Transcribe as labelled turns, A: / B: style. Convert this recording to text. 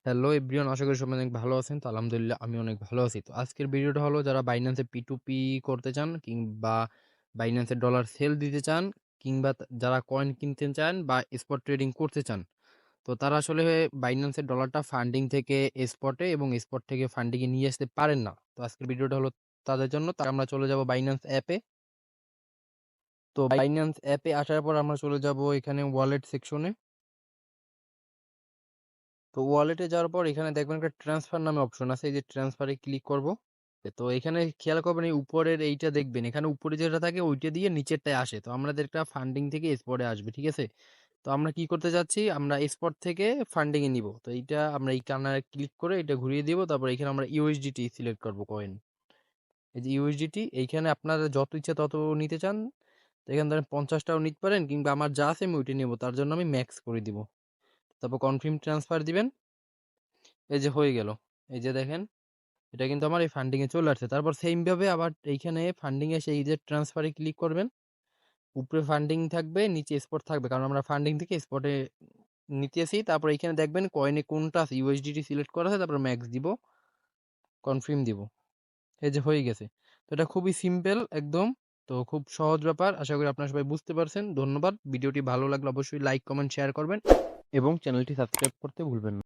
A: Hello everyone, আশা করি সবাই অনেক ভালো আছেন। তো আলহামদুলিল্লাহ আমি অনেক ভালো আছি। তো আজকের ভিডিওটা হলো যারা বাইন্যান্সে P2P করতে চান কিংবা বাইন্যান্সে ডলার সেল দিতে চান কিংবা যারা কয়েন কিনতে চান বা স্পট ট্রেডিং করতে চান, তো তারা আসলে বাইন্যান্সের ডলারটা ফান্ডিং থেকে স্পটে এবং স্পট থেকে ফান্ডিংয়ে নিয়ে আসতে পারেন না। তো আজকের ভিডিওটা হলো তাদের জন্য। তাই আমরা চলে যাব বাইন্যান্স অ্যাপে। তো বাইন্যান্স অ্যাপে আসার পর আমরা চলে যাব এখানে ওয়ালেট সেকশনে। তো ওয়ালেটে যাওয়ার পর এখানে দেখবেন একটা ট্রান্সফার নামে অপশন আছে, এই যে ট্রান্সফারে ক্লিক করব। তো এখানে খেয়াল করবেন এই উপরের এইটা দেখবেন, এখানে উপরে যেটা থাকে ওইটা দিয়ে নিচেরটায় আসে। তো আমাদের একটা ফান্ডিং থেকে স্পটে আসবে, ঠিক আছে। তো আমরা কি করতে যাচ্ছি, আমরা স্পট থেকে ফান্ডিং এ নিব। তো এইটা আমরা এই কানারে ক্লিক করে এটা ঘুরিয়ে দিব। তারপর এখানে আমরা ইউএসডিটি সিলেক্ট করব কয়েন। এই যে ইউএসডিটি, এইখানে আপনারা যত ইচ্ছা তত নিতে চান। তো এখানে ধরেন 50টাও নিতে পারেন, কিংবা আমার যা আছে আমি ওইটা নেব, তার জন্য আমি ম্যাক্স করে দিব। তারপর কনফার্ম ট্রান্সফার দিবেন। এই যে হয়ে গেল। এই যে দেখেন, এটা কিন্তু আমার এই ফান্ডিং এ চলে আসছে। তারপর সেম ভাবে আবার এইখানে ফান্ডিং এ সেই যে ট্রান্সফারে ক্লিক করবেন। উপরে ফান্ডিং থাকবে, নিচে স্পট থাকবে, কারণ আমরা ফান্ডিং থেকে স্পটে নিতেছি। তারপর এখানে দেখবেন কয়েনে কোনটা আছে, ইউএসডিটি সিলেক্ট করা আছে, তারপর ম্যাক্স দিব, কনফার্ম দিব। এই যে হয়ে গেছে। তো এটা খুবই সিম্পল একদম। তো খুব সহজ ব্যাপার, আশা করি আপনারা সবাই বুঝতে পারছেন। ধন্যবাদ। ভিডিওটি ভালো লাগলে অবশ্যই লাইক কমেন্ট শেয়ার করবেন এবং চ্যানেলটি সাবস্ক্রাইব করতে ভুলবেন না।